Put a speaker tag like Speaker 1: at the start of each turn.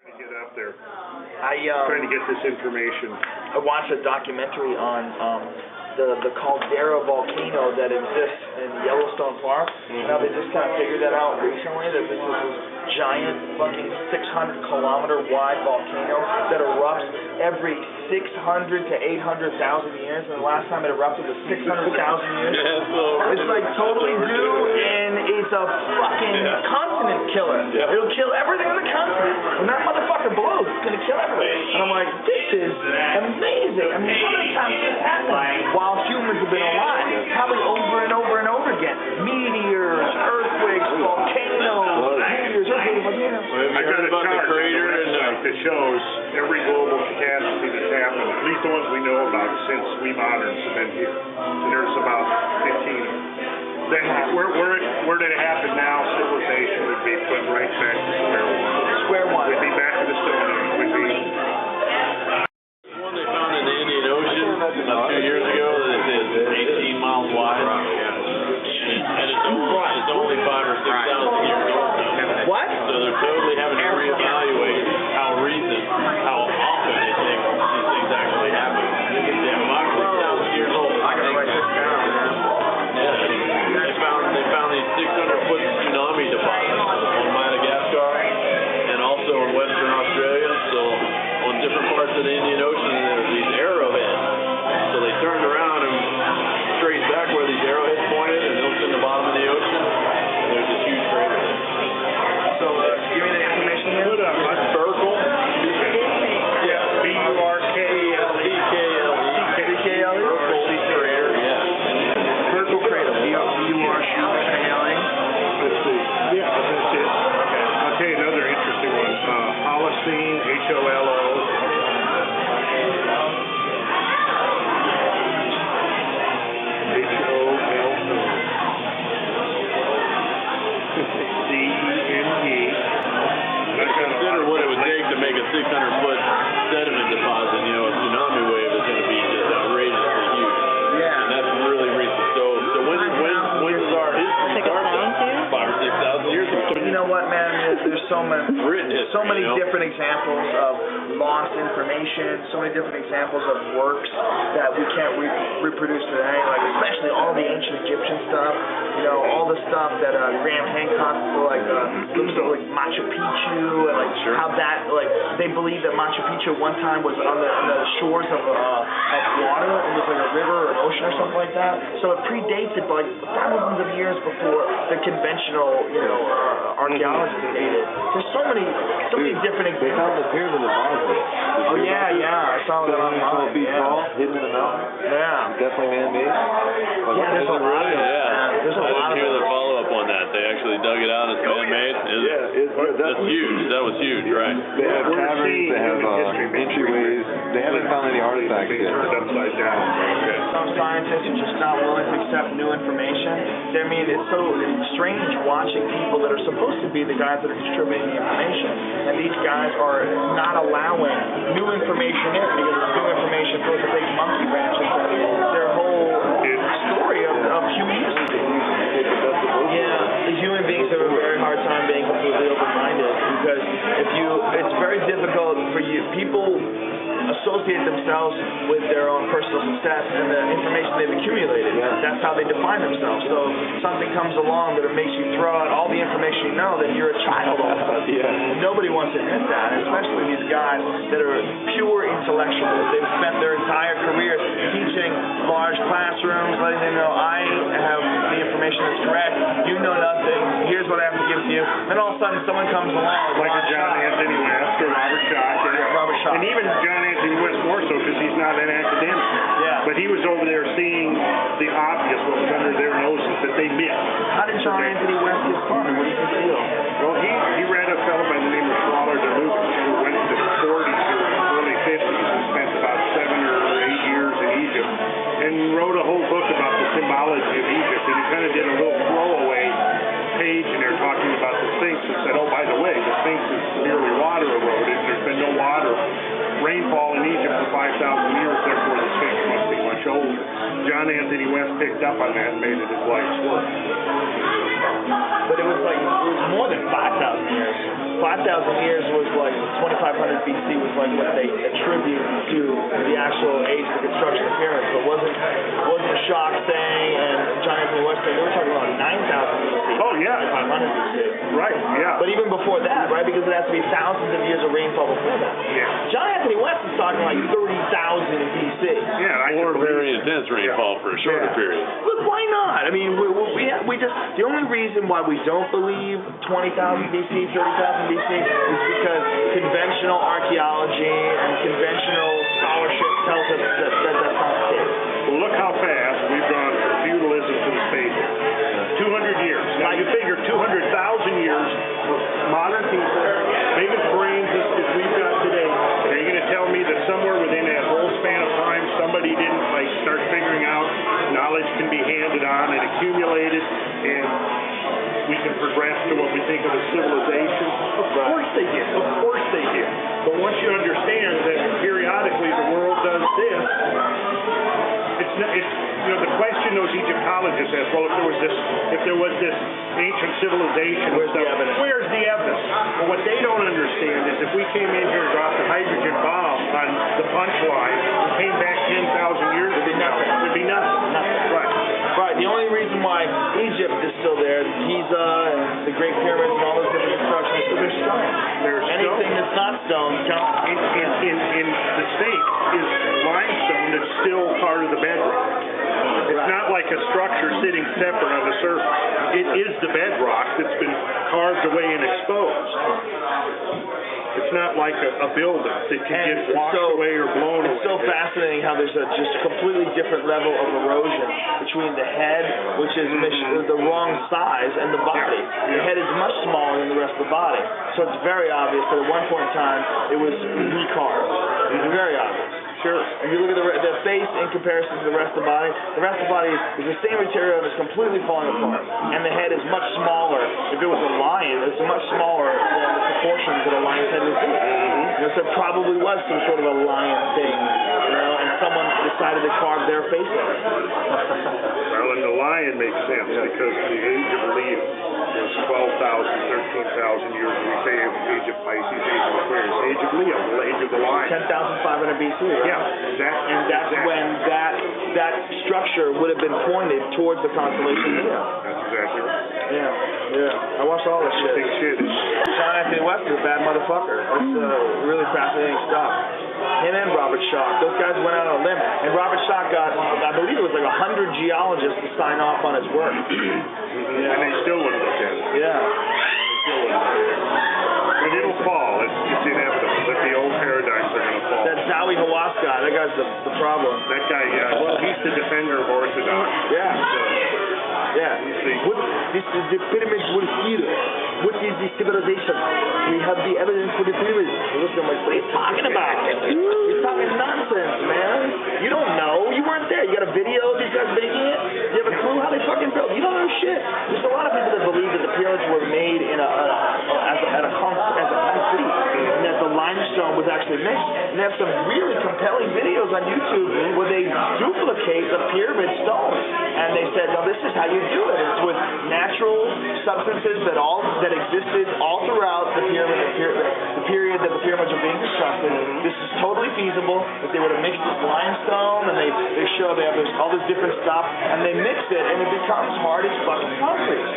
Speaker 1: Get up there.
Speaker 2: Trying
Speaker 1: to get this information.
Speaker 2: I watched a documentary on the Caldera volcano that exists in Yellowstone Park. Now they just kind of figured that out recently, that this is this giant fucking 600-kilometer wide volcano that erupts every 600 to 800,000 years, and the last time it erupted was 600,000 years. It's like totally new, and it's a fucking continent killer. It'll kill everything on the continent. When that motherfucker blows, it's gonna kill everything. And I'm like, this is amazing. I mean, how many times this happened while humans have been alive? Probably over and over and over again. Meteors, earthquakes, volcanoes, meteors, earthquakes, volcanoes.
Speaker 1: I got a chart that shows every global catastrophe that's happened, at least the ones we know about since we moderns have been here. And there's about 15. Then where did it happen now? Civilization would be put right back to square one.
Speaker 2: Square one.
Speaker 1: We'd be back to the Stone Age. We'd be.
Speaker 3: One they found in the Indian Ocean a few years ago that is 18 miles wide. And it's only 5,000 or 6,000 years old now.
Speaker 2: What?
Speaker 3: So they're totally having to reevaluate how recent, how often they think these things actually happen. Yeah, 5,000 years old.
Speaker 2: I gotta write this down, man.
Speaker 3: Yeah, they found these 600-foot tsunami deposits on Madagascar and also in Western Australia. So on different parts of the Indian Ocean, there's these arrowheads. So they turned around and traced back where these arrowheads pointed and looked in the bottom of the ocean. And there's this huge crater there.
Speaker 2: So, give me the information here.
Speaker 1: Put up Burkle. Yeah, B-U-R-K-E-L-E.
Speaker 2: C-K-L-E?
Speaker 1: Burkle crater.
Speaker 3: Yeah.
Speaker 2: Burkle crater. B-U-R-K-E-L-E?
Speaker 1: Let's see. Yeah, that's it. Okay. I'll tell you another interesting one. Holocene, H-O-L-O.
Speaker 3: Consider what it would take to make a 600-foot sediment deposit. You know, a tsunami wave is going to be just outrageously huge.
Speaker 2: Yeah.
Speaker 3: And that's really recent. So when does our history start? 5,000 or 6,000 years ago.
Speaker 2: You know what, man? There's so many different examples of lost information, so many different examples of works that we can't reproduce today, like especially all the ancient Egyptian stuff, you know, all the stuff that Graham Hancock, looks at like Machu Picchu, and like how that, like, they believe that Machu Picchu one time was on the shores of water, it was like a river or an ocean or something like that, so it predates it by like thousands of years before the conventional, you know, archaeologists dated. There's so many different examples.
Speaker 4: They found the pyramid in Bosnia.
Speaker 2: Oh yeah, I saw that online.
Speaker 4: 12 feet tall, hidden in the mountain.
Speaker 2: Yeah.
Speaker 4: Definitely man-made.
Speaker 2: Yeah, there's a lot of them.
Speaker 3: Yeah.
Speaker 2: There's a lot of
Speaker 3: I didn't hear
Speaker 2: them.
Speaker 3: the follow-up on that. They actually dug it out. It's man-made. That's huge. That was huge, right?
Speaker 4: They have caverns. They have entryways. They haven't found any artifacts yet.
Speaker 1: Upside down.
Speaker 2: Some scientists are just not willing to accept new information. I mean, it's so strange watching people that are supposed to be the guys that are distributing the information, and these guys are not allowing new information in because new information throws a big monkey wrench into their whole story of human history. Yeah, the human beings have a very hard time being completely open-minded because it's very difficult for people associate themselves with their own personal success and the information they've accumulated. That's how they define themselves. So something comes along that makes you throw out all the information you know, that you're a child all of a sudden. Nobody wants to admit that, especially these guys that are pure intellectuals. They've spent their entire career teaching large classrooms, letting them know, I have the information that's correct, you know nothing, here's what I have to give to you. Then all of a sudden someone comes along
Speaker 1: like a John Anthony West or Robert Schoch.
Speaker 2: Robert Schoch.
Speaker 1: And even John Anthony West more so because he's not an academic.
Speaker 2: Yeah.
Speaker 1: But he was over there seeing the obvious, what was under their noses that they missed.
Speaker 2: How did John Anthony West get started? What do you think he did?
Speaker 1: Well, he read a fellow by the name of Schwaller de Lucas who went to the 40s or early 50s and spent about 7 or 8 years in Egypt and wrote a whole book about the symbology of Egypt. And he kind of did a little throwaway page in there talking about the Sphinx and said, oh, by the way, the Sphinx is merely water eroded. There's been no water rainfall in Egypt for 5,000 years, therefore the Sphinx must be much older. John Anthony West picked up on that and made it his life's work.
Speaker 2: But it was more than 5,000 years. 5,000 years was like 2,500 BC was like what they attribute to the actual age of the construction of pyramids. But wasn't a shock thing and John Anthony West thing. They were talking about 9,000 BC.
Speaker 1: Oh yeah,
Speaker 2: 500 BC.
Speaker 1: Right. Yeah.
Speaker 2: But even before that, right? Because it has to be thousands of years of rainfall before that.
Speaker 1: Yeah.
Speaker 2: John Anthony West is talking like 30,000 BC.
Speaker 1: Yeah.
Speaker 3: Or very intense rainfall for a shorter period.
Speaker 2: Look, why not? I mean, we just the only reason why we don't believe 20,000 BC, 30,000 BC is because conventional archaeology and conventional scholarship tells us that that's not the case.
Speaker 1: Well, look how fast we've gone from feudalism to the state. 200 years. Now you figure 200,000 years of modern people, big as brains as we've got today. Are you going to tell me that somewhere within that whole span of time somebody didn't like start figuring out knowledge can be handed on and accumulated and we can progress to what we think of as civilization? Of course they did. Of course they did. But once you understand that periodically the world does this, the question those Egyptologists ask, well, if there was this ancient civilization,
Speaker 2: where's the evidence?
Speaker 1: Where's the evidence? Well, what they don't understand is if we came in here and dropped a hydrogen bomb on the Punchline and came back 10,000 years, there'd be nothing. Right.
Speaker 2: Right. The only reason why Egypt is still there, Giza and the Great Pyramids and all those different constructions, is they're stone. Anything that's not stone counts.
Speaker 1: In the state is limestone that's still part of the bedrock. It's not like a structure sitting separate on the surface. It is the bedrock that's been carved away and exposed. It's not like a building that can get washed away or blown away.
Speaker 2: It's so fascinating how there's just a completely different level of erosion between the head, which is the wrong size, and the body. The head is much smaller than the rest of the body. So it's very obvious that at one point in time it was recarved. It's very obvious. Sure. If you look at the face in comparison to the rest of the body is the same material and is completely falling apart. And the head is much smaller. If it was a lion, it's much smaller than the proportions that a lion's head would be. So it probably was some sort of a lion thing, and someone decided to carve their face on it.
Speaker 1: Well, and the lion makes sense because the age of Leo was 12,000, 13,000 years. We say age of Pisces, age of Aquarius, age of Leo, the age of the lion.
Speaker 2: 10,500 BC, right?
Speaker 1: Yeah,
Speaker 2: that's when that structure would have been pointed towards the constellation Leo.
Speaker 1: That's exactly right.
Speaker 2: Yeah. I watched all this shit.
Speaker 1: Big shit.
Speaker 2: John Anthony West is a bad motherfucker. It's really fascinating stuff. Him and Robert Schoch, those guys went out on a limb, and Robert Schoch got, I believe it was like 100 geologists to sign off on his work.
Speaker 1: And they still wouldn't look at it.
Speaker 2: Yeah.
Speaker 1: And it'll fall. It's inevitable that the old paradigms are going to fall.
Speaker 2: That Zawi Hawass guy, that guy's the problem.
Speaker 1: That guy, well, he's the defender of Orthodox.
Speaker 2: Yeah. The pyramids were here. What is the civilization? We have the evidence for the pyramids. Look, I'm like, what are you talking about? You're talking nonsense, man. You don't know. You weren't there. You got a video of these guys making it? Do you have a clue how they fucking built? You don't know shit. There's a lot of people that believe that the pyramids were made in as a concrete, and that the limestone was actually mixed. And they have some really compelling videos on YouTube where they duplicate the pyramid stones. And they said, no, this is how you do it. It's with natural substances that existed all throughout the period that the pyramids were being constructed. This is totally feasible. That they would have mixed this limestone, and they show they have all this different stuff, and they mixed it, and it becomes hard as fucking concrete.